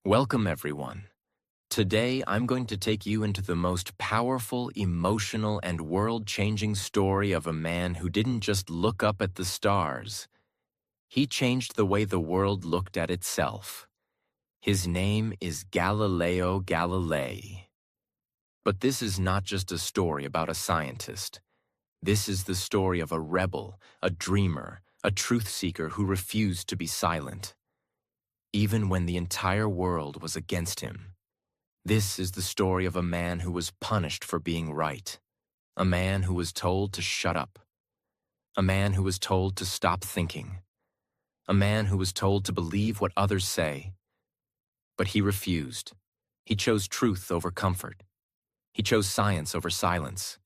Welcome, everyone. Today, I'm going to take you into the most powerful, emotional, and world-changing story of a man who didn't just look up at the stars. He changed the way the world looked at itself. His name is Galileo Galilei. But this is not just a story about a scientist. This is the story of a rebel, a dreamer, a truth seeker who refused to be silent, even when the entire world was against him. This is the story of a man who was punished for being right, a man who was told to shut up, a man who was told to stop thinking, a man who was told to believe what others say. But he refused. He chose truth over comfort. He chose science over silence.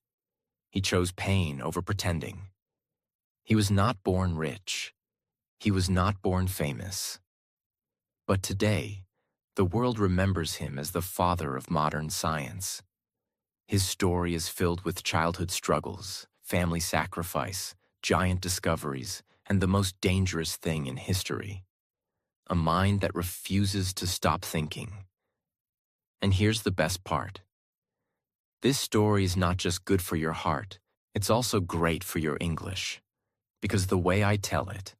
He chose pain over pretending. He was not born rich. He was not born famous. But today, the world remembers him as the father of modern science. His story is filled with childhood struggles, family sacrifice, giant discoveries, and the most dangerous thing in history: a mind that refuses to stop thinking. And here's the best part. This story is not just good for your heart, it's also great for your English. Because the way I tell it,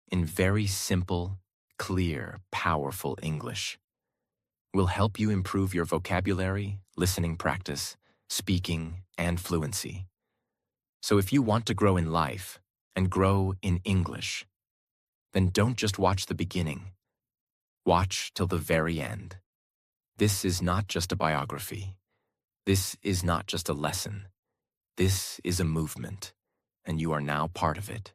in very simple, clear, powerful English, will help you improve your vocabulary, listening practice, speaking, and fluency. So if you want to grow in life and grow in English, then don't just watch the beginning. Watch till the very end. This is not just a biography. This is not just a lesson. This is a movement, and you are now part of it.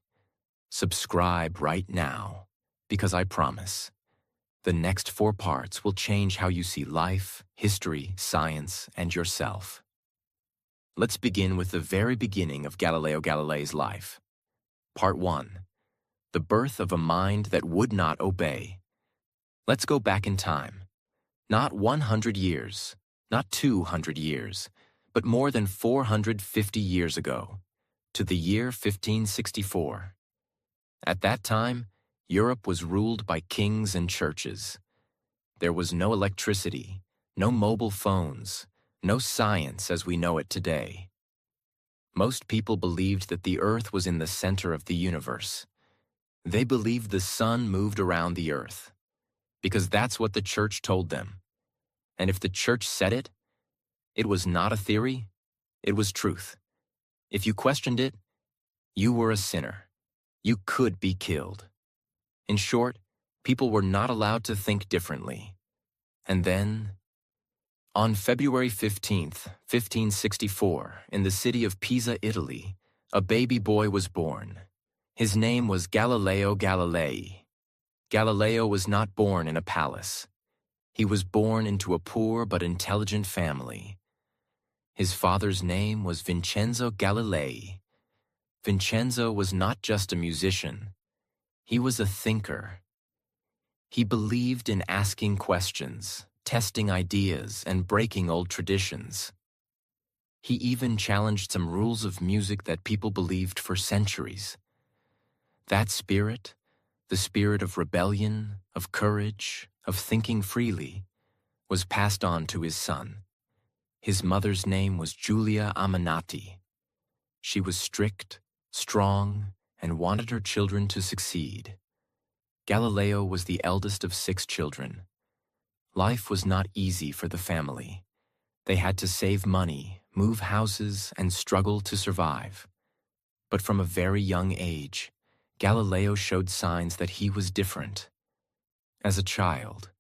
Subscribe right now, because I promise, the next 4 parts will change how you see life, history, science, and yourself. Let's begin with the very beginning of Galileo Galilei's life. Part 1. The birth of a mind that would not obey. Let's go back in time. Not 100 years, not 200 years, but more than 450 years ago, to the year 1564. At that time, Europe was ruled by kings and churches. There was no electricity, no mobile phones, no science as we know it today. Most people believed that the earth was in the center of the universe. They believed the sun moved around the earth, because that's what the church told them. And if the church said it, it was not a theory, it was truth. If you questioned it, you were a sinner. You could be killed. In short, people were not allowed to think differently. And then, on February 15th, 1564, in the city of Pisa, Italy, a baby boy was born. His name was Galileo Galilei. Galileo was not born in a palace. He was born into a poor but intelligent family. His father's name was Vincenzo Galilei. Vincenzo was not just a musician. He was a thinker. He believed in asking questions, testing ideas, and breaking old traditions. He even challenged some rules of music that people believed for centuries. That spirit, the spirit of rebellion, of courage, of thinking freely, was passed on to his son. His mother's name was Giulia Ammannati. She was strict, strong, and wanted her children to succeed. Galileo was the eldest of 6 children. Life was not easy for the family. They had to save money, move houses, and struggle to survive. But from a very young age, Galileo showed signs that he was different. As a child,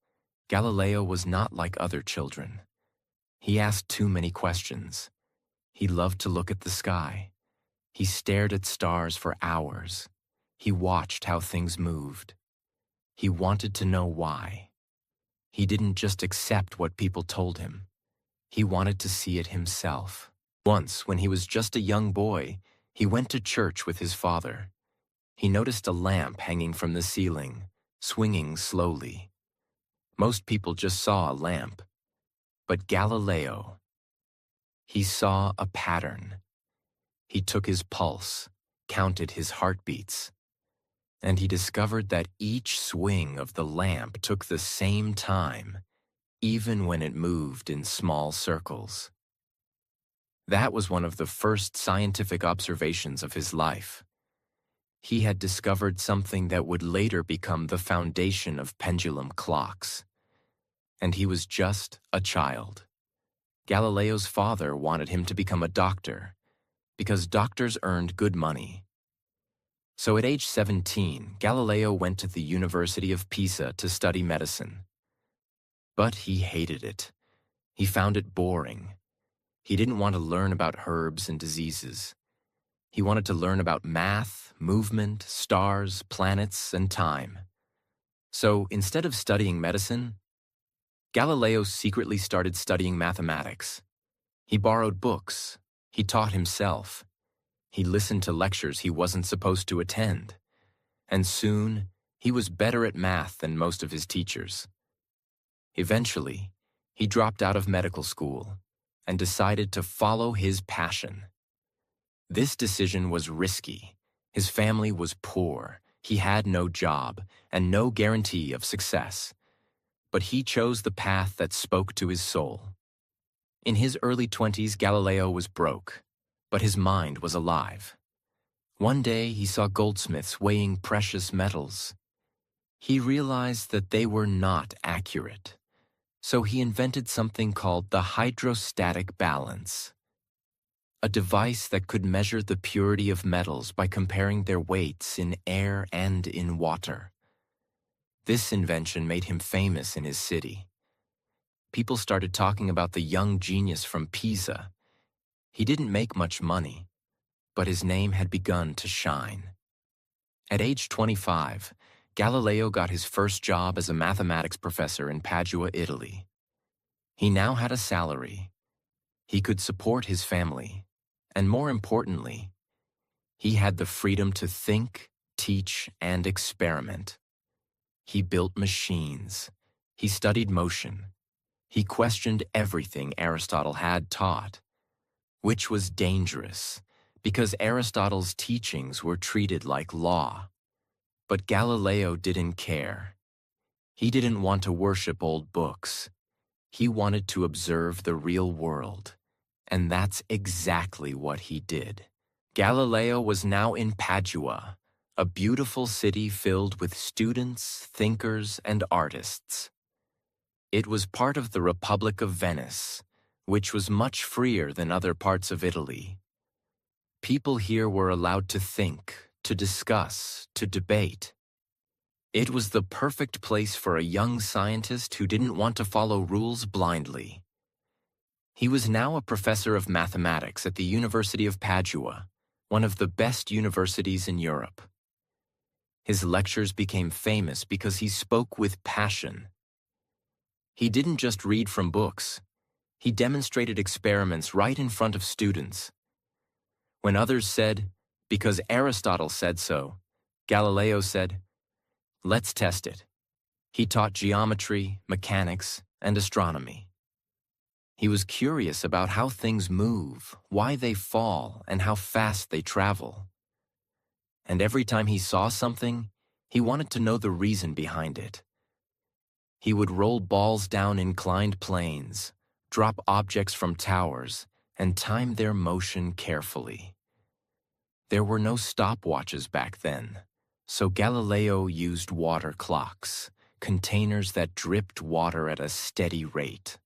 Galileo was not like other children. He asked too many questions. He loved to look at the sky. He stared at stars for hours. He watched how things moved. He wanted to know why. He didn't just accept what people told him. He wanted to see it himself. Once, when he was just a young boy, he went to church with his father. He noticed a lamp hanging from the ceiling, swinging slowly. Most people just saw a lamp. But Galileo, he saw a pattern. He took his pulse, counted his heartbeats. and he discovered that each swing of the lamp took the same time, even when it moved in small circles. That was one of the first scientific observations of his life. He had discovered something that would later become the foundation of pendulum clocks. And he was just a child. Galileo's father wanted him to become a doctor, because doctors earned good money. So at age 17, Galileo went to the University of Pisa to study medicine. But he hated it. He found it boring. He didn't want to learn about herbs and diseases. He wanted to learn about math, movement, stars, planets, and time. So instead of studying medicine, Galileo secretly started studying mathematics. He borrowed books. He taught himself. He listened to lectures he wasn't supposed to attend. And soon, he was better at math than most of his teachers. Eventually, he dropped out of medical school and decided to follow his passion. This decision was risky. His family was poor. He had no job and no guarantee of success. But he chose the path that spoke to his soul. In his early 20s, Galileo was broke, but his mind was alive. One day, he saw goldsmiths weighing precious metals. He realized that they were not accurate. So he invented something called the hydrostatic balance, a device that could measure the purity of metals by comparing their weights in air and in water. This invention made him famous in his city. People started talking about the young genius from Pisa. He didn't make much money, but his name had begun to shine. At age 25, Galileo got his first job as a mathematics professor in Padua, Italy. He now had a salary. He could support his family, and more importantly, he had the freedom to think, teach, and experiment. He built machines. He studied motion. He questioned everything Aristotle had taught, which was dangerous because Aristotle's teachings were treated like law. But Galileo didn't care. He didn't want to worship old books. He wanted to observe the real world, and that's exactly what he did. Galileo was now in Padua, a beautiful city filled with students, thinkers, and artists. It was part of the Republic of Venice, which was much freer than other parts of Italy. People here were allowed to think, to discuss, to debate. It was the perfect place for a young scientist who didn't want to follow rules blindly. He was now a professor of mathematics at the University of Padua, one of the best universities in Europe. His lectures became famous because he spoke with passion. He didn't just read from books. He demonstrated experiments right in front of students. When others said, "Because Aristotle said so," Galileo said, "Let's test it." He taught geometry, mechanics, and astronomy. He was curious about how things move, why they fall, and how fast they travel. And every time he saw something, he wanted to know the reason behind it. He would roll balls down inclined planes, drop objects from towers, and time their motion carefully. There were no stopwatches back then, so Galileo used water clocks, containers that dripped water at a steady rate.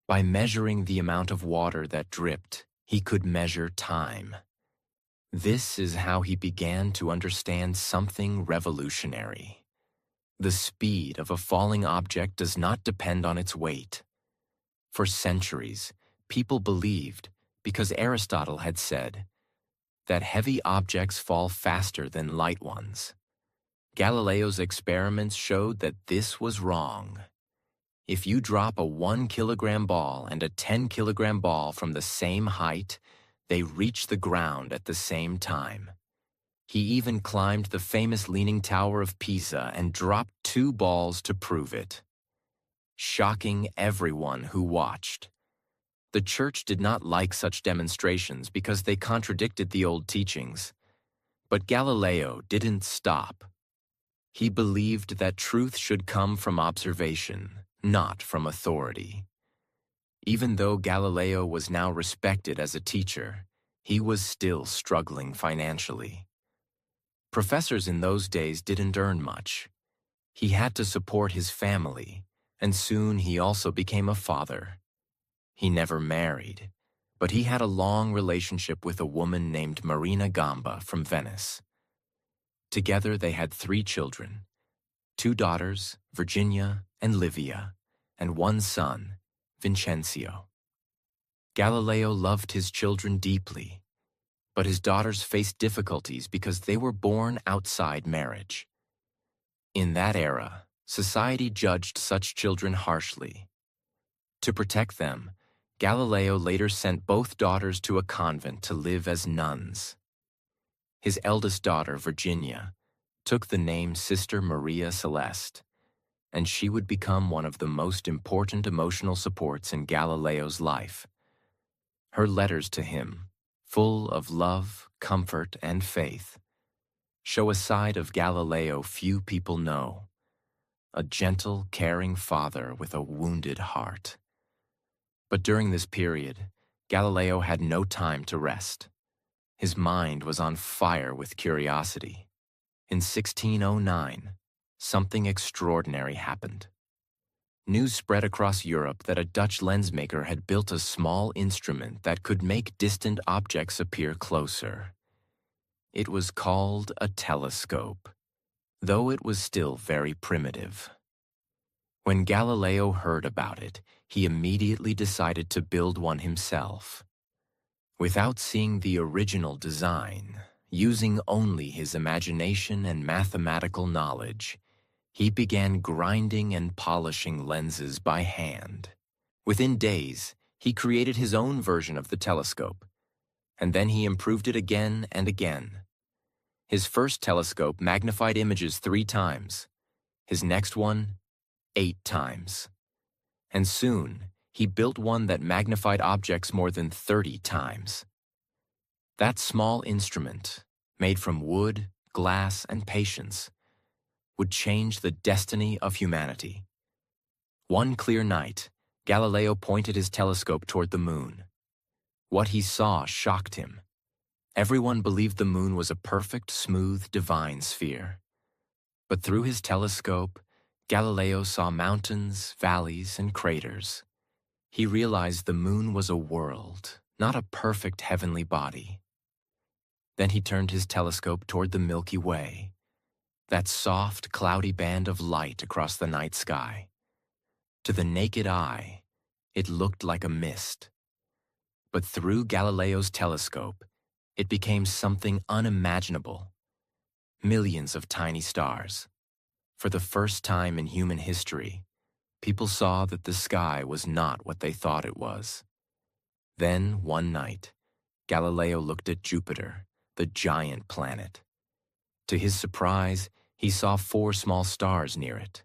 By measuring the amount of water that dripped, he could measure time. This is how he began to understand something revolutionary. The speed of a falling object does not depend on its weight. For centuries, people believed, because Aristotle had said, that heavy objects fall faster than light ones. Galileo's experiments showed that this was wrong. If you drop a 1-kilogram ball and a 10-kilogram ball from the same height, they reach the ground at the same time. He even climbed the famous Leaning Tower of Pisa and dropped 2 balls to prove it, shocking everyone who watched. The church did not like such demonstrations because they contradicted the old teachings. But Galileo didn't stop. He believed that truth should come from observation, not from authority. Even though Galileo was now respected as a teacher, he was still struggling financially. Professors in those days didn't earn much. He had to support his family, and soon he also became a father. He never married, but he had a long relationship with a woman named Marina Gamba from Venice. Together they had 3 children, 2 daughters, Virginia and Livia, and 1 son, Vincenzo. Galileo loved his children deeply, but his daughters faced difficulties because they were born outside marriage. In that era, society judged such children harshly. To protect them, Galileo later sent both daughters to a convent to live as nuns. His eldest daughter, Virginia, took the name Sister Maria Celeste, and she would become one of the most important emotional supports in Galileo's life. Her letters to him, full of love, comfort, and faith, show a side of Galileo few people know, a gentle, caring father with a wounded heart. But during this period, Galileo had no time to rest. His mind was on fire with curiosity. In 1609, something extraordinary happened. News spread across Europe that a Dutch lensmaker had built a small instrument that could make distant objects appear closer. It was called a telescope, though it was still very primitive. When Galileo heard about it, he immediately decided to build one himself. Without seeing the original design, using only his imagination and mathematical knowledge, he began grinding and polishing lenses by hand. Within days, he created his own version of the telescope, and then he improved it again and again. His first telescope magnified images 3 times, his next one 8 times. And soon, he built one that magnified objects more than 30 times. That small instrument, made from wood, glass, and patience, would change the destiny of humanity. One clear night, Galileo pointed his telescope toward the moon. What he saw shocked him. Everyone believed the moon was a perfect, smooth, divine sphere. But through his telescope, Galileo saw mountains, valleys, and craters. He realized the moon was a world, not a perfect heavenly body. Then he turned his telescope toward the Milky Way, that soft, cloudy band of light across the night sky. To the naked eye, it looked like a mist. But through Galileo's telescope, it became something unimaginable. Millions of tiny stars. For the first time in human history, people saw that the sky was not what they thought it was. Then, one night, Galileo looked at Jupiter, the giant planet. To his surprise, he saw 4 small stars near it.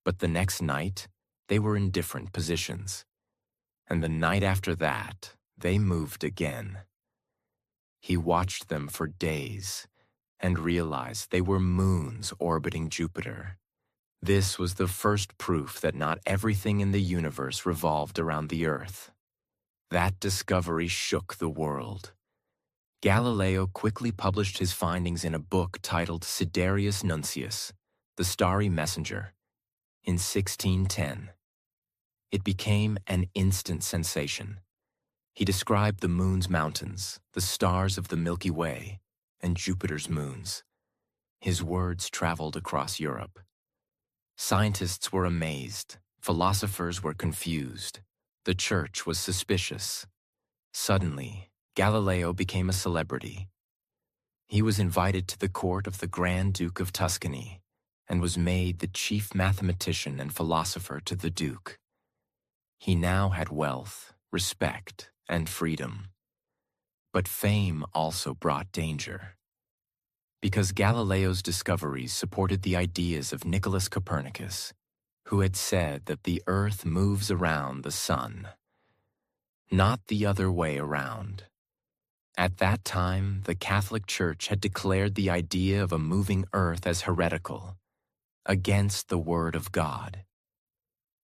But the next night, they were in different positions. And the night after that, they moved again. He watched them for days and realized they were moons orbiting Jupiter. This was the first proof that not everything in the universe revolved around the Earth. That discovery shook the world. Galileo quickly published his findings in a book titled Sidereus Nuncius, The Starry Messenger, in 1610. It became an instant sensation. He described the moon's mountains, the stars of the Milky Way, and Jupiter's moons. His words traveled across Europe. Scientists were amazed, philosophers were confused, the church was suspicious. Suddenly, Galileo became a celebrity. He was invited to the court of the Grand Duke of Tuscany and was made the chief mathematician and philosopher to the Duke. He now had wealth, respect, and freedom. But fame also brought danger. Because Galileo's discoveries supported the ideas of Nicholas Copernicus, who had said that the Earth moves around the sun, not the other way around. At that time, the Catholic Church had declared the idea of a moving earth as heretical, against the Word of God.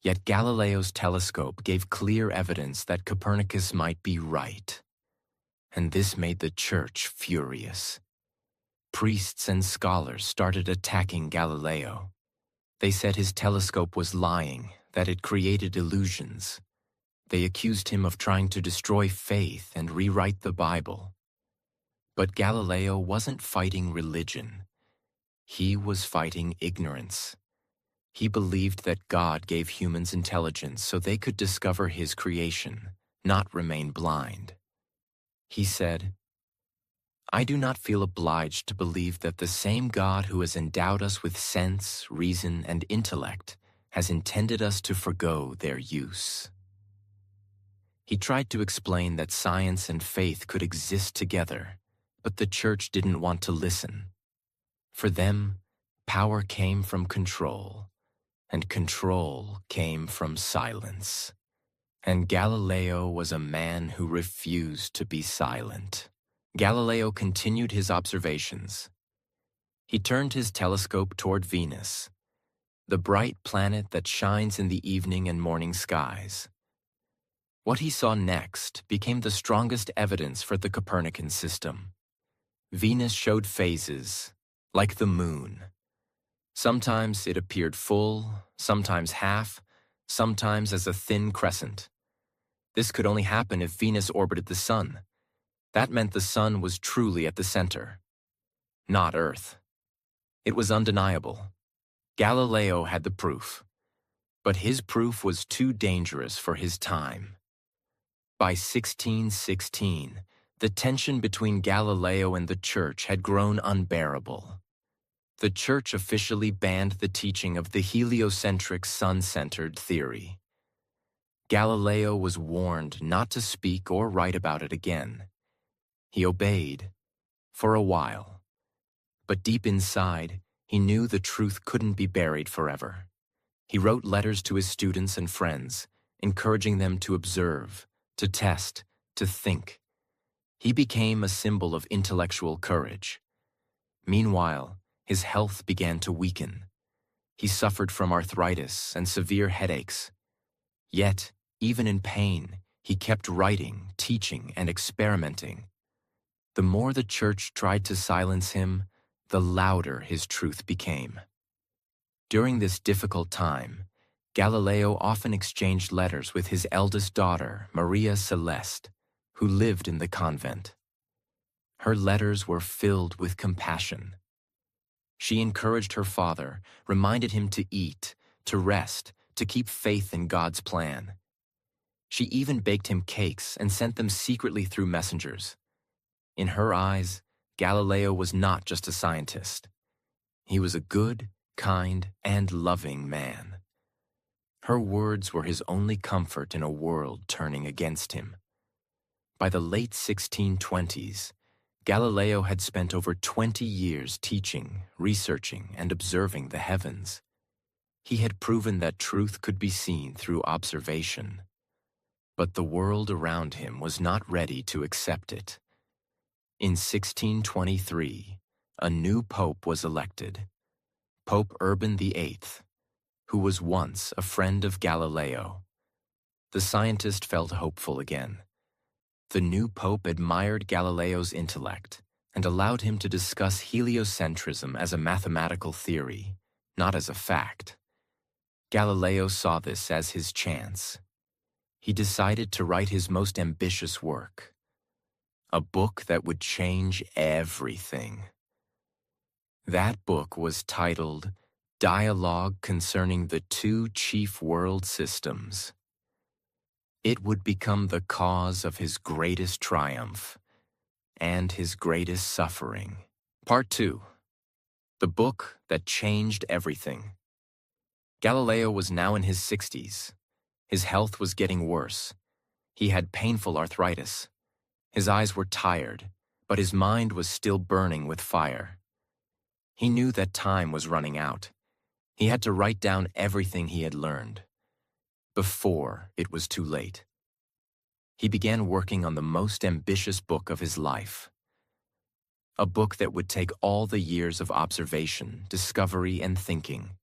Yet Galileo's telescope gave clear evidence that Copernicus might be right, and this made the Church furious. Priests and scholars started attacking Galileo. They said his telescope was lying, that it created illusions. They accused him of trying to destroy faith and rewrite the Bible. But Galileo wasn't fighting religion. He was fighting ignorance. He believed that God gave humans intelligence so they could discover his creation, not remain blind. He said, "I do not feel obliged to believe that the same God who has endowed us with sense, reason, and intellect has intended us to forgo their use." He tried to explain that science and faith could exist together, but the Church didn't want to listen. For them, power came from control, and control came from silence. And Galileo was a man who refused to be silent. Galileo continued his observations. He turned his telescope toward Venus, the bright planet that shines in the evening and morning skies. What he saw next became the strongest evidence for the Copernican system. Venus showed phases, like the moon. Sometimes it appeared full, sometimes half, sometimes as a thin crescent. This could only happen if Venus orbited the Sun. That meant the Sun was truly at the center, not Earth. It was undeniable. Galileo had the proof, but his proof was too dangerous for his time. By 1616, the tension between Galileo and the Church had grown unbearable. The Church officially banned the teaching of the heliocentric sun-centered theory. Galileo was warned not to speak or write about it again. He obeyed, for a while. But deep inside, he knew the truth couldn't be buried forever. He wrote letters to his students and friends, encouraging them to observe, to test, to think. He became a symbol of intellectual courage. Meanwhile, his health began to weaken. He suffered from arthritis and severe headaches. Yet, even in pain, he kept writing, teaching, and experimenting. The more the Church tried to silence him, the louder his truth became. During this difficult time, Galileo often exchanged letters with his eldest daughter, Maria Celeste, who lived in the convent. Her letters were filled with compassion. She encouraged her father, reminded him to eat, to rest, to keep faith in God's plan. She even baked him cakes and sent them secretly through messengers. In her eyes, Galileo was not just a scientist. He was a good, kind, and loving man. Her words were his only comfort in a world turning against him. By the late 1620s, Galileo had spent over 20 years teaching, researching, and observing the heavens. He had proven that truth could be seen through observation. But the world around him was not ready to accept it. In 1623, a new pope was elected, Pope Urban VIII, who was once a friend of Galileo. The scientist felt hopeful again. The new pope admired Galileo's intellect and allowed him to discuss heliocentrism as a mathematical theory, not as a fact. Galileo saw this as his chance. He decided to write his most ambitious work, a book that would change everything. That book was titled Dialogue Concerning the Two Chief World Systems. It would become the cause of his greatest triumph and his greatest suffering. Part 2. The book that changed everything. Galileo was now in his 60s. His health was getting worse. He had painful arthritis. His eyes were tired, but his mind was still burning with fire. He knew that time was running out. He had to write down everything he had learned before it was too late. he began working on the most ambitious book of his life. A book that would take all the years of observation, discovery, and thinking,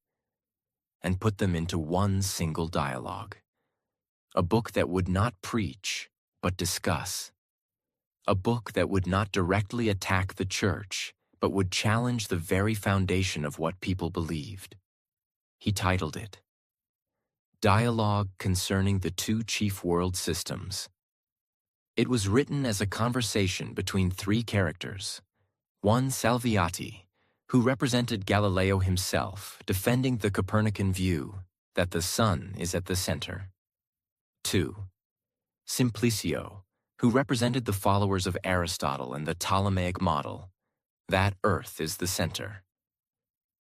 and put them into one single dialogue. A book that would not preach, but discuss. A book that would not directly attack the church, but would challenge the very foundation of what people believed. He titled it, Dialogue Concerning the Two Chief World Systems. It was written as a conversation between three characters. One, Salviati, who represented Galileo himself, defending the Copernican view that the sun is at the center. 2. Simplicio, who represented the followers of Aristotle and the Ptolemaic model, that Earth is the center.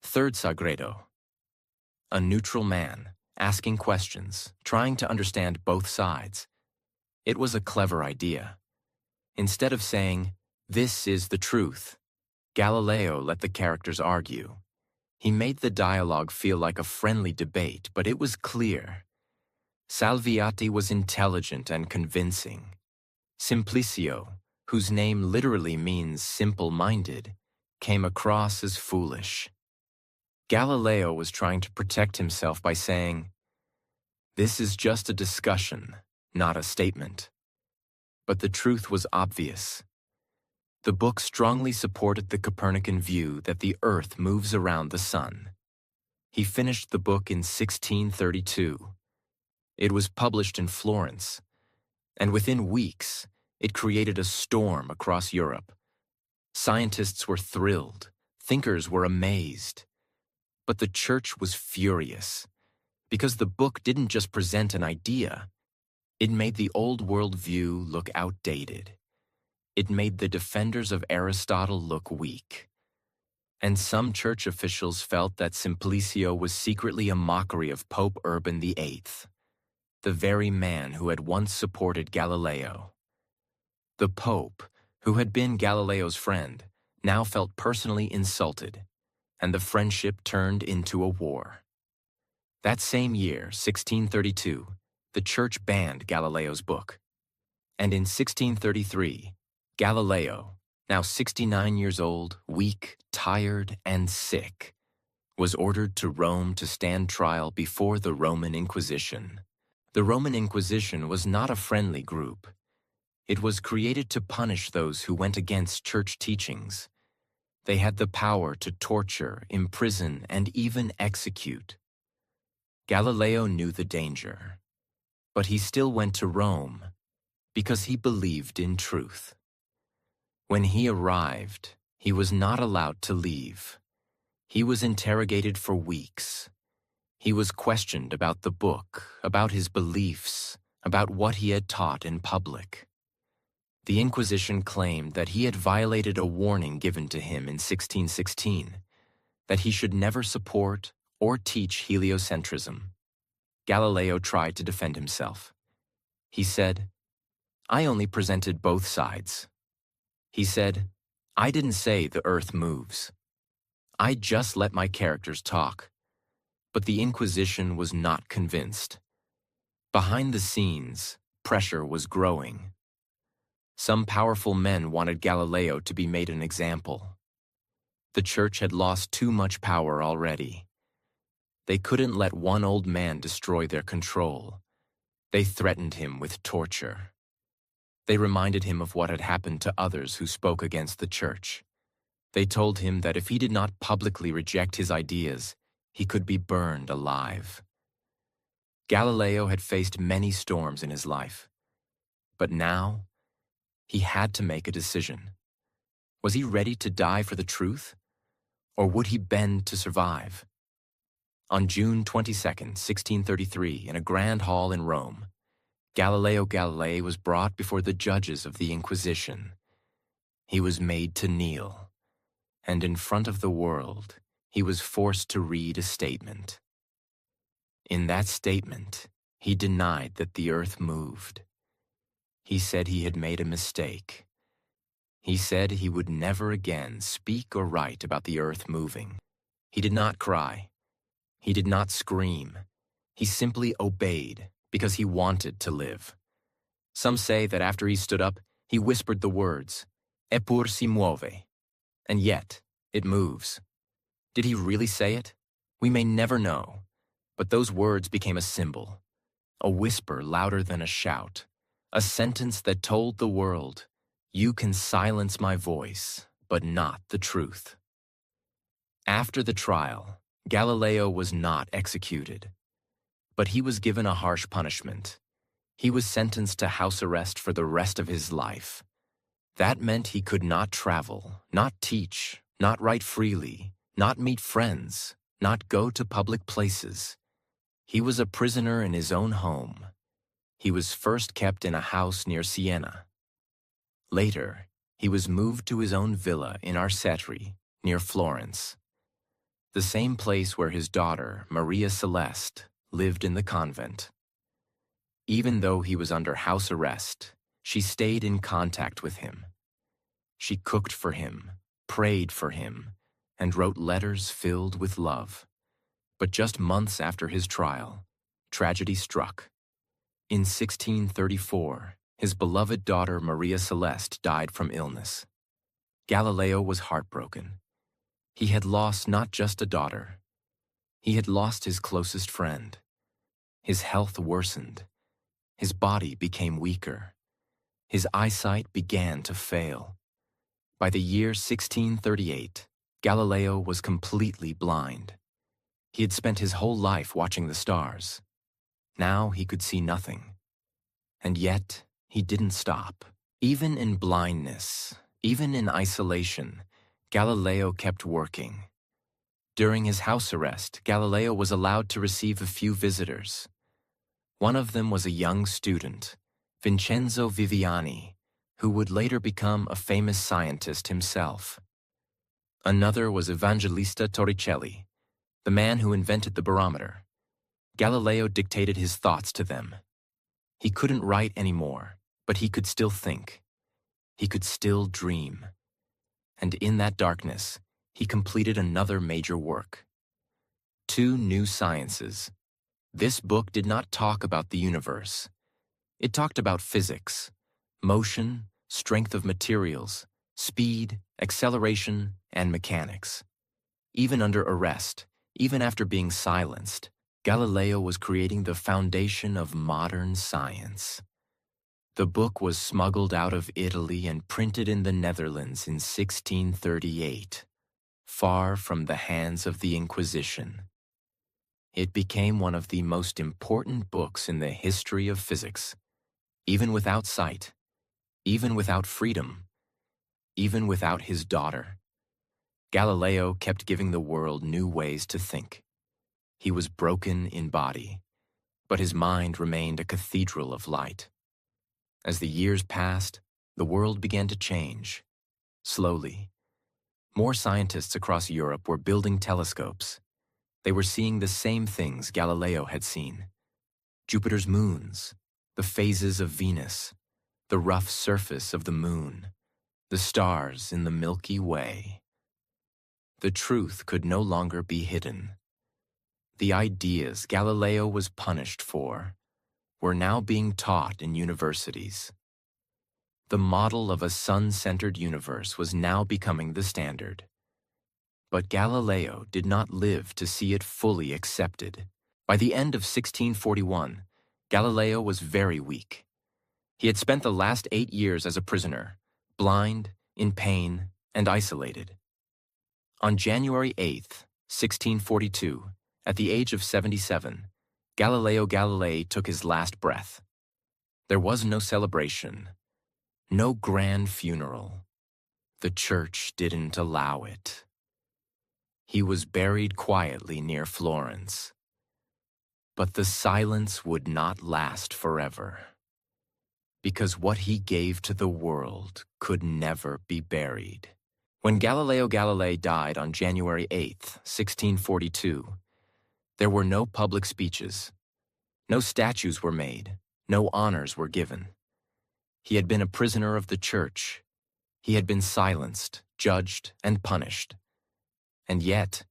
3rd, Sagredo, a neutral man, asking questions, trying to understand both sides. It was a clever idea. Instead of saying, "This is the truth," Galileo let the characters argue. He made the dialogue feel like a friendly debate, but it was clear. Salviati was intelligent and convincing. Simplicio, whose name literally means simple-minded, came across as foolish. Galileo was trying to protect himself by saying, "This is just a discussion, not a statement." But the truth was obvious. The book strongly supported the Copernican view that the Earth moves around the sun. He finished the book in 1632. It was published in Florence, and within weeks, it created a storm across Europe. Scientists were thrilled, thinkers were amazed. But the church was furious, because the book didn't just present an idea, it made the old world view look outdated. It made the defenders of Aristotle look weak. And some church officials felt that Simplicio was secretly a mockery of Pope Urban VIII, the very man who had once supported Galileo. The Pope, who had been Galileo's friend, now felt personally insulted, and the friendship turned into a war. That same year, 1632, the church banned Galileo's book. And in 1633, Galileo, now 69 years old, weak, tired, and sick, was ordered to Rome to stand trial before the Roman Inquisition. The Roman Inquisition was not a friendly group. It was created to punish those who went against church teachings. They had the power to torture, imprison, and even execute. Galileo knew the danger, but he still went to Rome because he believed in truth. When he arrived, he was not allowed to leave. He was interrogated for weeks. He was questioned about the book, about his beliefs, about what he had taught in public. The Inquisition claimed that he had violated a warning given to him in 1616, that he should never support or teach heliocentrism. Galileo tried to defend himself. He said, "I only presented both sides." He said, "I didn't say the Earth moves. I just let my characters talk." But the Inquisition was not convinced. Behind the scenes, pressure was growing. Some powerful men wanted Galileo to be made an example. The church had lost too much power already. They couldn't let one old man destroy their control. They threatened him with torture. They reminded him of what had happened to others who spoke against the church. They told him that if he did not publicly reject his ideas, he could be burned alive. Galileo had faced many storms in his life, but now he had to make a decision. Was he ready to die for the truth, or would he bend to survive? On June 22, 1633, in a grand hall in Rome, Galileo Galilei was brought before the judges of the Inquisition. He was made to kneel, and in front of the world, he was forced to read a statement. In that statement, he denied that the earth moved. He said he had made a mistake. He said he would never again speak or write about the earth moving. He did not cry. He did not scream. He simply obeyed because he wanted to live. Some say that after he stood up, he whispered the words, "Eppur si muove." And yet, it moves. Did he really say it? We may never know. But those words became a symbol, a whisper louder than a shout, a sentence that told the world, "You can silence my voice, but not the truth." After the trial, Galileo was not executed, but he was given a harsh punishment. He was sentenced to house arrest for the rest of his life. That meant he could not travel, not teach, not write freely, not meet friends, not go to public places. He was a prisoner in his own home. He was first kept in a house near Siena. Later, he was moved to his own villa in Arcetri, near Florence, the same place where his daughter, Maria Celeste, lived in the convent. Even though he was under house arrest, she stayed in contact with him. She cooked for him, prayed for him, and wrote letters filled with love. But just months after his trial, tragedy struck. In 1634, his beloved daughter Maria Celeste died from illness. Galileo was heartbroken. He had lost not just a daughter. He had lost his closest friend. His health worsened. His body became weaker. His eyesight began to fail. By the year 1638, Galileo was completely blind. He had spent his whole life watching the stars. Now he could see nothing. And yet, he didn't stop. Even in blindness, even in isolation, Galileo kept working. During his house arrest, Galileo was allowed to receive a few visitors. One of them was a young student, Vincenzo Viviani, who would later become a famous scientist himself. Another was Evangelista Torricelli, the man who invented the barometer. Galileo dictated his thoughts to them. He couldn't write anymore, but he could still think. He could still dream. And in that darkness, he completed another major work. 2 new sciences. This book did not talk about the universe. It talked about physics, motion, strength of materials, speed, acceleration, and mechanics. Even under arrest, even after being silenced, Galileo was creating the foundation of modern science. The book was smuggled out of Italy and printed in the Netherlands in 1638, far from the hands of the Inquisition. It became one of the most important books in the history of physics, even without sight, even without freedom, even without his daughter. Galileo kept giving the world new ways to think. He was broken in body, but his mind remained a cathedral of light. As the years passed, the world began to change, slowly. More scientists across Europe were building telescopes. They were seeing the same things Galileo had seen: Jupiter's moons, the phases of Venus, the rough surface of the moon, the stars in the Milky Way. The truth could no longer be hidden. The ideas Galileo was punished for were now being taught in universities. The model of a sun-centered universe was now becoming the standard. But Galileo did not live to see it fully accepted. By the end of 1641, Galileo was very weak. He had spent the last 8 years as a prisoner, blind, in pain, and isolated. On January 8, 1642, at the age of 77, Galileo Galilei took his last breath. There was no celebration, no grand funeral. The church didn't allow it. He was buried quietly near Florence. But the silence would not last forever, because what he gave to the world could never be buried. When Galileo Galilei died on January 8, 1642, there were no public speeches. No statues were made. No honors were given. He had been a prisoner of the church. He had been silenced, judged, and punished. And yet,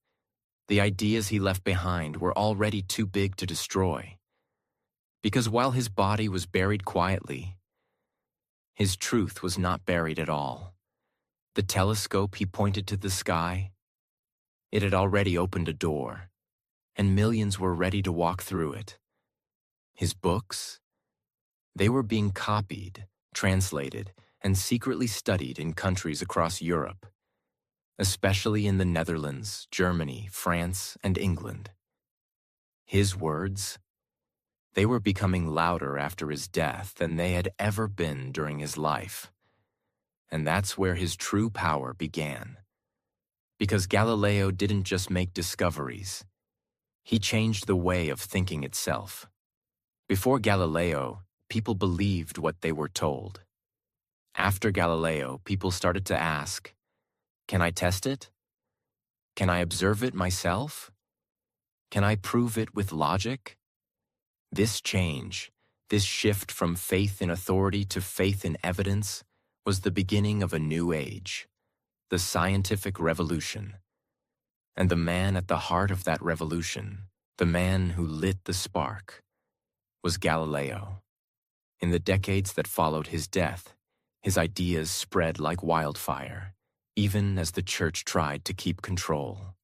the ideas he left behind were already too big to destroy. Because while his body was buried quietly, His truth was not buried at all. The telescope he pointed to the sky, it had already opened a door, and millions were ready to walk through it. His books, they were being copied, translated, and secretly studied in countries across Europe, especially in the Netherlands, Germany, France, and England. His words, they were becoming louder after his death than they had ever been during his life. And that's where his true power began. Because Galileo didn't just make discoveries, he changed the way of thinking itself. Before Galileo, people believed what they were told. After Galileo, people started to ask, can I test it? Can I observe it myself? Can I prove it with logic? This change, this shift from faith in authority to faith in evidence, was the beginning of a new age, the scientific revolution. And the man at the heart of that revolution, the man who lit the spark, was Galileo. In the decades that followed his death, his ideas spread like wildfire, even as the church tried to keep control.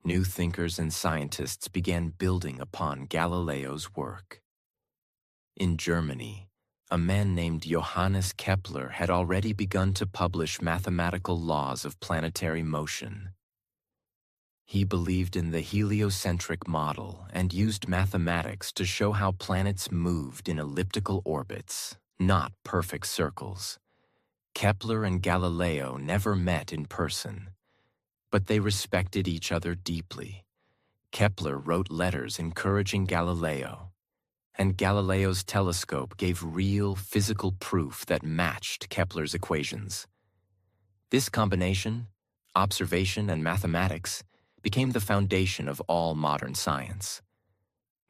New thinkers and scientists began building upon Galileo's work. In Germany, a man named Johannes Kepler had already begun to publish mathematical laws of planetary motion. He believed in the heliocentric model and used mathematics to show how planets moved in elliptical orbits, not perfect circles. Kepler and Galileo never met in person, but they respected each other deeply. Kepler wrote letters encouraging Galileo, and Galileo's telescope gave real physical proof that matched Kepler's equations. This combination, observation and mathematics, became the foundation of all modern science.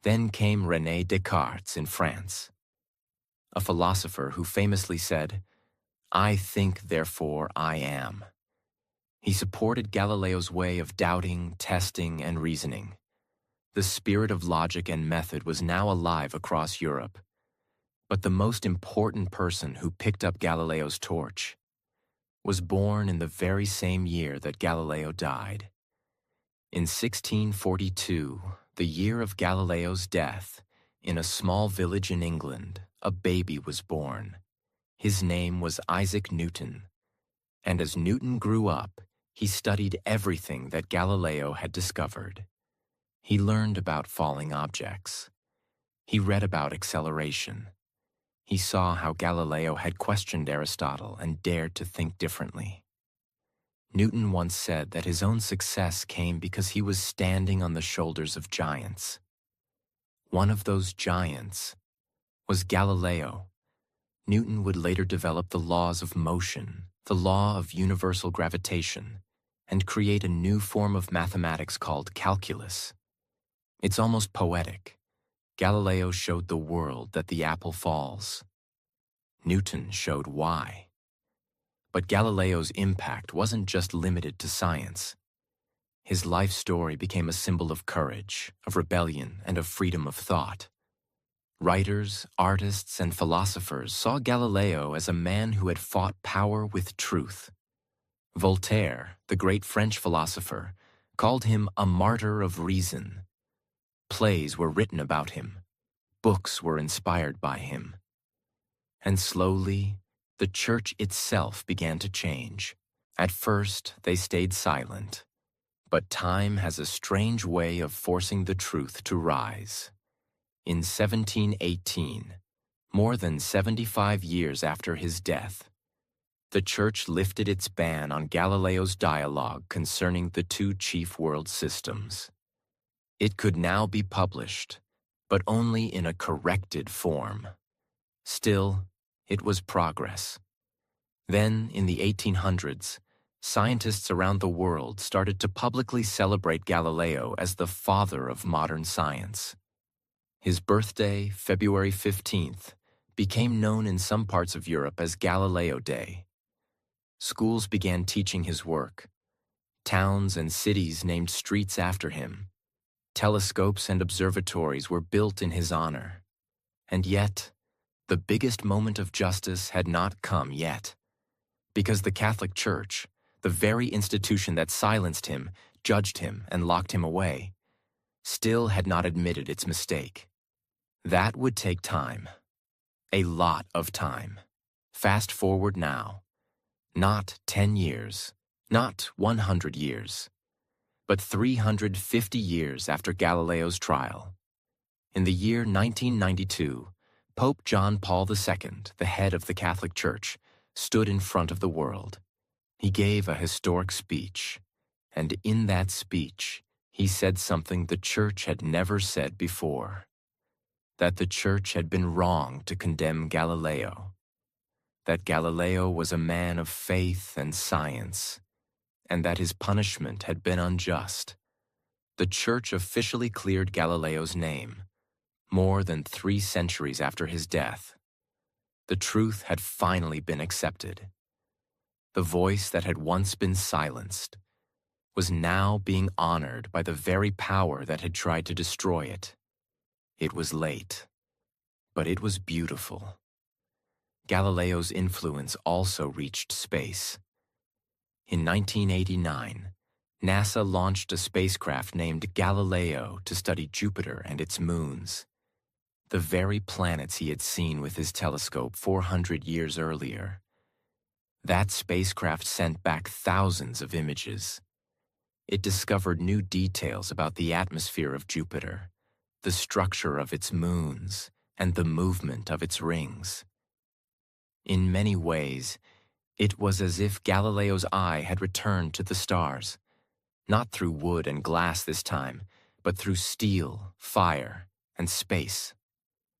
Then came René Descartes in France, a philosopher who famously said, "I think, therefore I am." He supported Galileo's way of doubting, testing, and reasoning. The spirit of logic and method was now alive across Europe. But the most important person who picked up Galileo's torch was born in the very same year that Galileo died. In 1642, the year of Galileo's death, in a small village in England, a baby was born. His name was Isaac Newton. And as Newton grew up, he studied everything that Galileo had discovered. He learned about falling objects. He read about acceleration. He saw how Galileo had questioned Aristotle and dared to think differently. Newton once said that his own success came because he was standing on the shoulders of giants. One of those giants was Galileo. Newton would later develop the laws of motion, the law of universal gravitation, and create a new form of mathematics called calculus. It's almost poetic. Galileo showed the world that the apple falls. Newton showed why. But Galileo's impact wasn't just limited to science. His life story became a symbol of courage, of rebellion, and of freedom of thought. Writers, artists, and philosophers saw Galileo as a man who had fought power with truth. Voltaire, the great French philosopher, called him a martyr of reason. Plays were written about him. Books were inspired by him. And slowly, the church itself began to change. At first, they stayed silent. But time has a strange way of forcing the truth to rise. In 1718, more than 75 years after his death, the church lifted its ban on Galileo's dialogue concerning the two chief world systems. It could now be published, but only in a corrected form. Still, it was progress. Then, in the 1800s, scientists around the world started to publicly celebrate Galileo as the father of modern science. His birthday, February 15th, became known in some parts of Europe as Galileo Day. Schools began teaching his work. Towns and cities named streets after him. Telescopes and observatories were built in his honor. And yet, the biggest moment of justice had not come yet, because the Catholic Church, the very institution that silenced him, judged him, and locked him away, still had not admitted its mistake. That would take time. A lot of time. Fast forward now. Not 10 years, not 100 years, but 350 years after Galileo's trial. In the year 1992, Pope John Paul II, the head of the Catholic Church, stood in front of the world. He gave a historic speech, and in that speech, he said something the Church had never said before: that the Church had been wrong to condemn Galileo, that Galileo was a man of faith and science, and that his punishment had been unjust. The Church officially cleared Galileo's name, more than 3 centuries after his death. The truth had finally been accepted. The voice that had once been silenced was now being honored by the very power that had tried to destroy it. It was late, but it was beautiful. Galileo's influence also reached space. In 1989, NASA launched a spacecraft named Galileo to study Jupiter and its moons, the very planets he had seen with his telescope 400 years earlier. That spacecraft sent back thousands of images. It discovered new details about the atmosphere of Jupiter, the structure of its moons, and the movement of its rings. In many ways, it was as if Galileo's eye had returned to the stars, not through wood and glass this time, but through steel, fire, and space.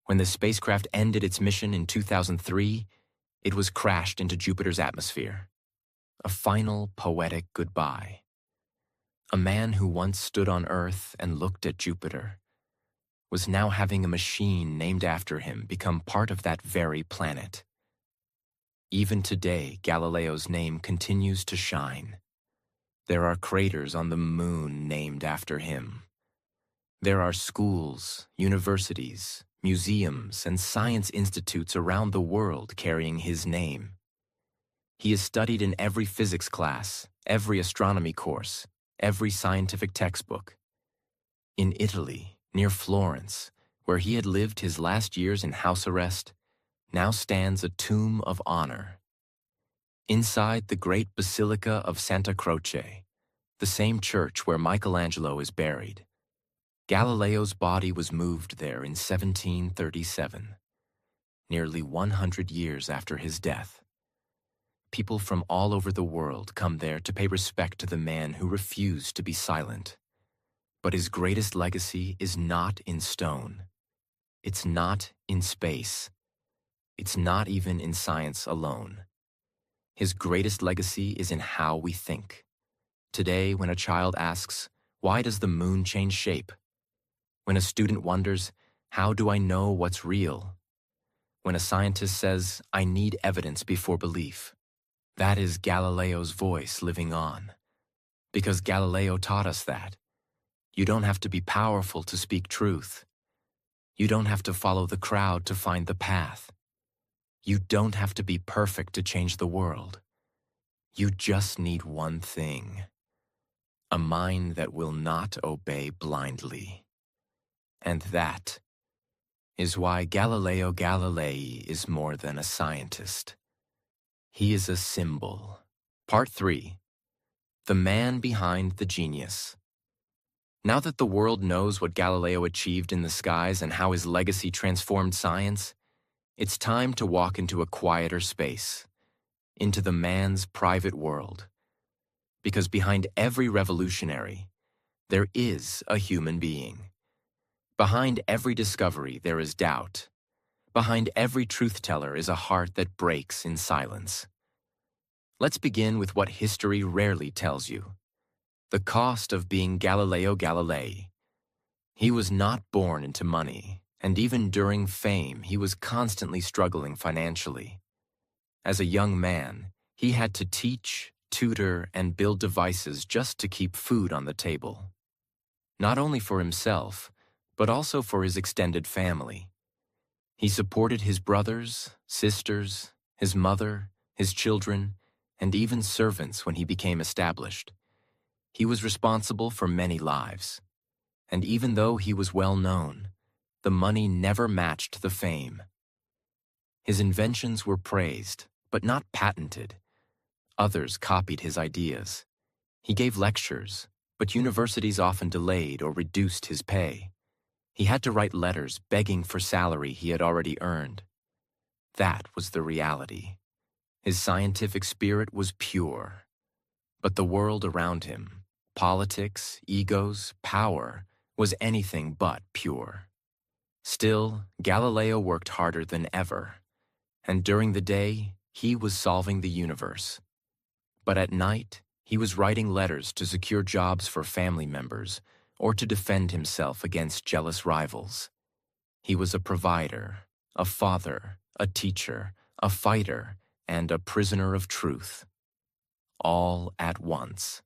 When the spacecraft ended its mission in 2003, it was crashed into Jupiter's atmosphere. A final poetic goodbye. A man who once stood on Earth and looked at Jupiter was now having a machine named after him become part of that very planet. Even today, Galileo's name continues to shine. There are craters on the moon named after him. There are schools, universities, museums, and science institutes around the world carrying his name. He is studied in every physics class, every astronomy course, every scientific textbook. In Italy, near Florence, where he had lived his last years in house arrest, now stands a tomb of honor. Inside the great Basilica of Santa Croce, the same church where Michelangelo is buried, Galileo's body was moved there in 1737, nearly 100 years after his death. People from all over the world come there to pay respect to the man who refused to be silent. But his greatest legacy is not in stone. It's not in space. It's not even in science alone. His greatest legacy is in how we think. Today, when a child asks, "Why does the moon change shape?" When a student wonders, "How do I know what's real?" When a scientist says, "I need evidence before belief," that is Galileo's voice living on. Because Galileo taught us that. You don't have to be powerful to speak truth. You don't have to follow the crowd to find the path. You don't have to be perfect to change the world. You just need one thing: a mind that will not obey blindly. And that is why Galileo Galilei is more than a scientist. He is a symbol. Part 3. The man behind the genius. Now that the world knows what Galileo achieved in the skies and how his legacy transformed science, it's time to walk into a quieter space, into the man's private world. Because behind every revolutionary, there is a human being. Behind every discovery, there is doubt. Behind every truth-teller is a heart that breaks in silence. Let's begin with what history rarely tells you: the cost of being Galileo Galilei. He was not born into money, and even during fame, he was constantly struggling financially. As a young man, he had to teach, tutor, and build devices just to keep food on the table. Not only for himself, but also for his extended family. He supported his brothers, sisters, his mother, his children, and even servants when he became established. He was responsible for many lives. And even though he was well known, the money never matched the fame. His inventions were praised, but not patented. Others copied his ideas. He gave lectures, but universities often delayed or reduced his pay. He had to write letters begging for salary he had already earned. That was the reality. His scientific spirit was pure. But the world around him, politics, egos, power, was anything but pure. Still, Galileo worked harder than ever. And during the day, he was solving the universe. But at night, he was writing letters to secure jobs for family members or to defend himself against jealous rivals. He was a provider, a father, a teacher, a fighter, and a prisoner of truth. All at once.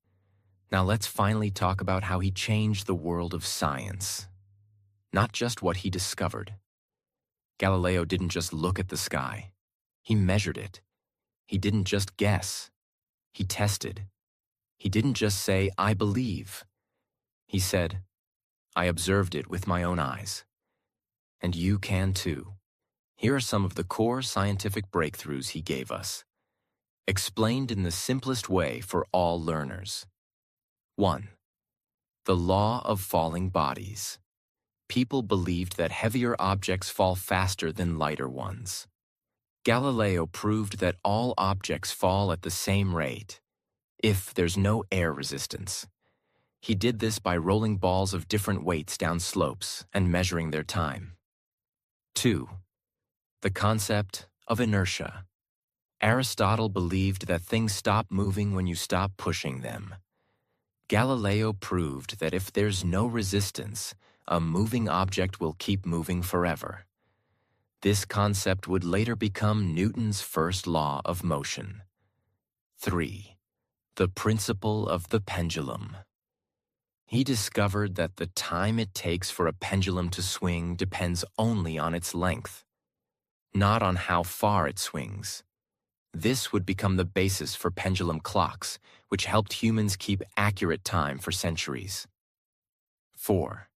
Now let's finally talk about how he changed the world of science. Not just what he discovered. Galileo didn't just look at the sky. He measured it. He didn't just guess. He tested. He didn't just say, "I believe." He said, "I observed it with my own eyes." And you can too. Here are some of the core scientific breakthroughs he gave us, explained in the simplest way for all learners. 1. The law of falling bodies. People believed that heavier objects fall faster than lighter ones. Galileo proved that all objects fall at the same rate, if there's no air resistance. He did this by rolling balls of different weights down slopes and measuring their time. 2. The concept of inertia. Aristotle believed that things stop moving when you stop pushing them. Galileo proved that if there's no resistance, a moving object will keep moving forever. This concept would later become Newton's first law of motion. 3. The principle of the pendulum. He discovered that the time it takes for a pendulum to swing depends only on its length, not on how far it swings. This would become the basis for pendulum clocks, which helped humans keep accurate time for centuries. 4.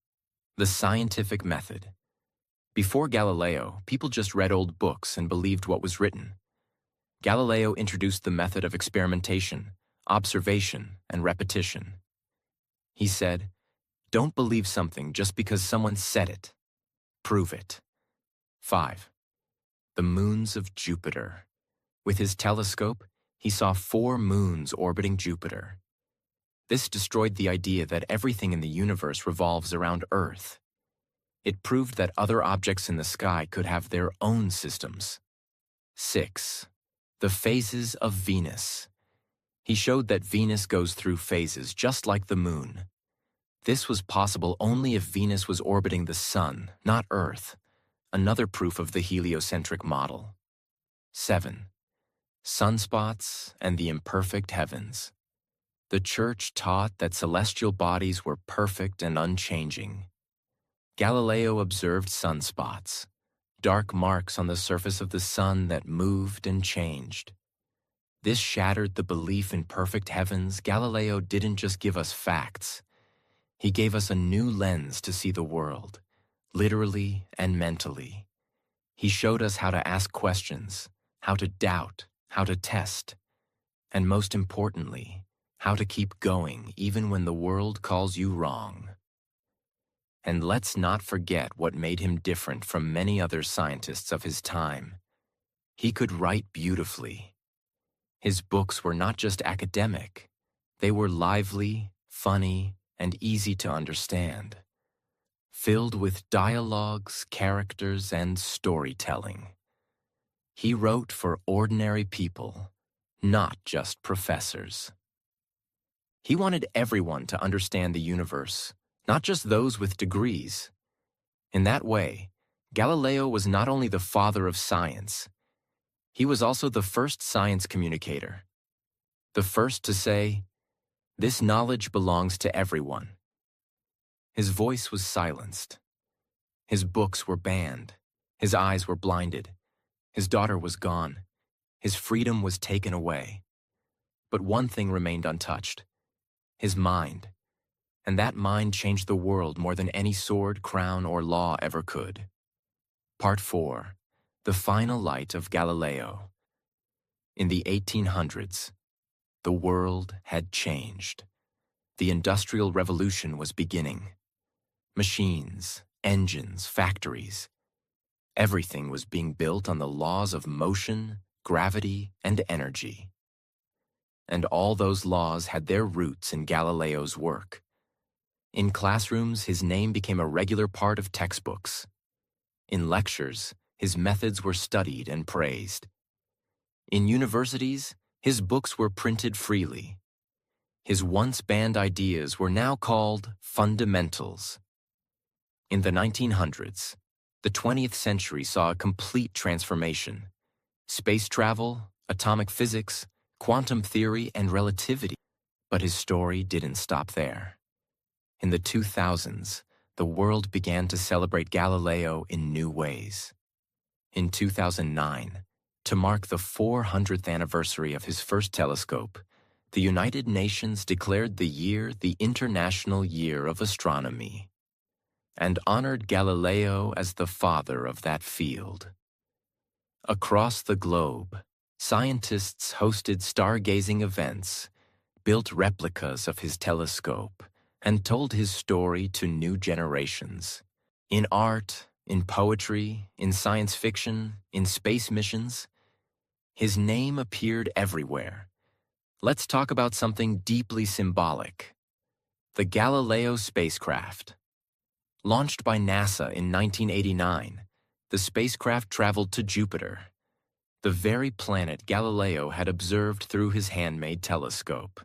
The scientific method. Before Galileo, people just read old books and believed what was written. Galileo introduced the method of experimentation, observation, and repetition. He said, "Don't believe something just because someone said it. Prove it." 5. The moons of Jupiter. With his telescope, he saw 4 moons orbiting Jupiter. This destroyed the idea that everything in the universe revolves around Earth. It proved that other objects in the sky could have their own systems. 6. The phases of Venus. He showed that Venus goes through phases just like the moon. This was possible only if Venus was orbiting the Sun, not Earth, another proof of the heliocentric model. 7. Sunspots and the imperfect heavens. The Church taught that celestial bodies were perfect and unchanging. Galileo observed sunspots, dark marks on the surface of the sun that moved and changed. This shattered the belief in perfect heavens. Galileo didn't just give us facts. He gave us a new lens to see the world, literally and mentally. He showed us how to ask questions, how to doubt, how to test, and most importantly, how to keep going even when the world calls you wrong. And let's not forget what made him different from many other scientists of his time. He could write beautifully. His books were not just academic. They were lively, funny, and easy to understand, filled with dialogues, characters, and storytelling. He wrote for ordinary people, not just professors. He wanted everyone to understand the universe, not just those with degrees. In that way, Galileo was not only the father of science, he was also the first science communicator, the first to say, "This knowledge belongs to everyone." His voice was silenced. His books were banned. His eyes were blinded. His daughter was gone. His freedom was taken away. But one thing remained untouched: his mind. And that mind changed the world more than any sword, crown, or law ever could. Part 4. The Final Light of Galileo. In the 1800s, the world had changed. The Industrial Revolution was beginning. Machines, engines, factories. Everything was being built on the laws of motion, gravity, and energy. And all those laws had their roots in Galileo's work. In classrooms, his name became a regular part of textbooks. In lectures, his methods were studied and praised. In universities, his books were printed freely. His once banned ideas were now called fundamentals. In the 1900s, the 20th century saw a complete transformation. Space travel, atomic physics, quantum theory, and relativity. But his story didn't stop there. In the 2000s, the world began to celebrate Galileo in new ways. In 2009, to mark the 400th anniversary of his first telescope, the United Nations declared the year the International Year of Astronomy and honored Galileo as the father of that field. Across the globe, scientists hosted stargazing events, built replicas of his telescope, and told his story to new generations. In art, in poetry, in science fiction, in space missions, his name appeared everywhere. Let's talk about something deeply symbolic: the Galileo spacecraft. Launched by NASA in 1989, the spacecraft traveled to Jupiter, the very planet Galileo had observed through his handmade telescope.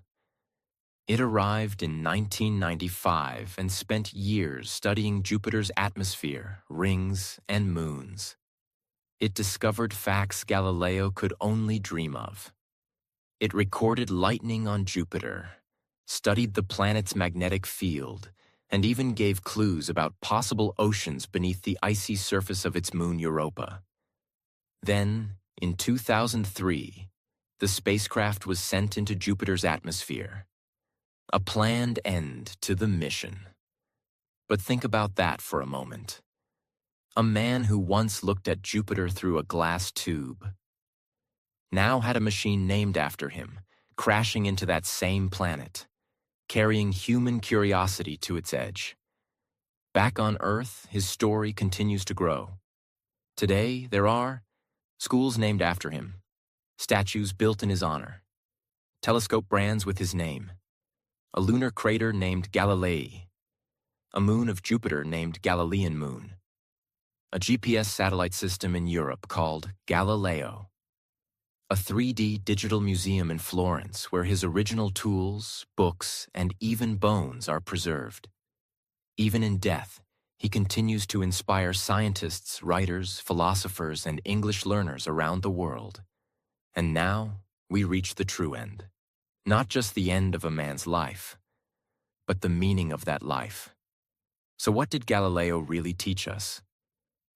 It arrived in 1995 and spent years studying Jupiter's atmosphere, rings, and moons. It discovered facts Galileo could only dream of. It recorded lightning on Jupiter, studied the planet's magnetic field, and even gave clues about possible oceans beneath the icy surface of its moon Europa. Then, in 2003, the spacecraft was sent into Jupiter's atmosphere. A planned end to the mission. But think about that for a moment. A man who once looked at Jupiter through a glass tube now had a machine named after him, crashing into that same planet, carrying human curiosity to its edge. Back on Earth, his story continues to grow. Today, there are schools named after him, statues built in his honor, telescope brands with his name, a lunar crater named Galilei, a moon of Jupiter named Galilean Moon, a GPS satellite system in Europe called Galileo, a 3D digital museum in Florence where his original tools, books, and even bones are preserved. Even in death, he continues to inspire scientists, writers, philosophers, and English learners around the world. And now, we reach the true end. Not just the end of a man's life, but the meaning of that life. So what did Galileo really teach us?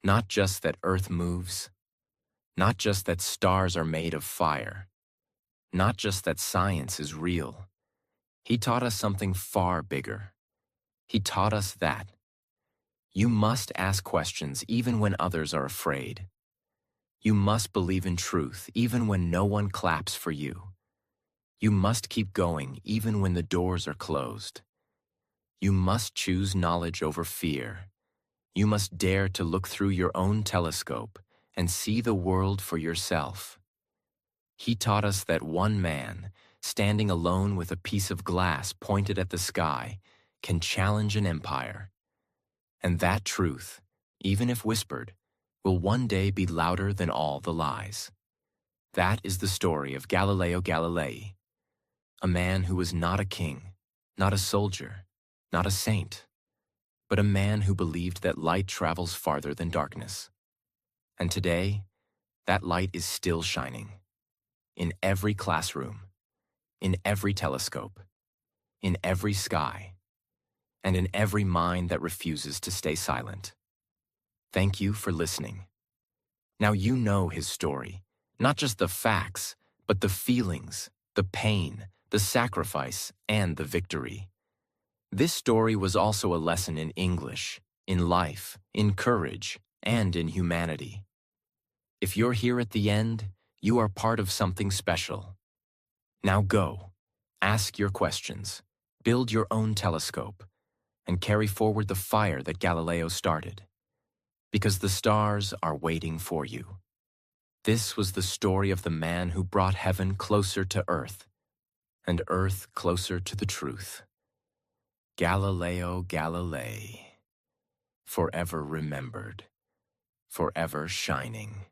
Not just that Earth moves, not just that stars are made of fire, not just that science is real. He taught us something far bigger. He taught us that you must ask questions even when others are afraid. You must believe in truth even when no one claps for you. You must keep going even when the doors are closed. You must choose knowledge over fear. You must dare to look through your own telescope and see the world for yourself. He taught us that one man, standing alone with a piece of glass pointed at the sky, can challenge an empire. And that truth, even if whispered, will one day be louder than all the lies. That is the story of Galileo Galilei, a man who was not a king, not a soldier, not a saint, but a man who believed that light travels farther than darkness. And today, that light is still shining. In every classroom, in every telescope, in every sky, and in every mind that refuses to stay silent. Thank you for listening. Now you know his story, not just the facts, but the feelings, the pain, the sacrifice, and the victory. This story was also a lesson in English, in life, in courage, and in humanity. If you're here at the end, you are part of something special. Now go, ask your questions, build your own telescope, and carry forward the fire that Galileo started. Because the stars are waiting for you. This was the story of the man who brought heaven closer to earth, and earth closer to the truth. Galileo Galilei, forever remembered, forever shining.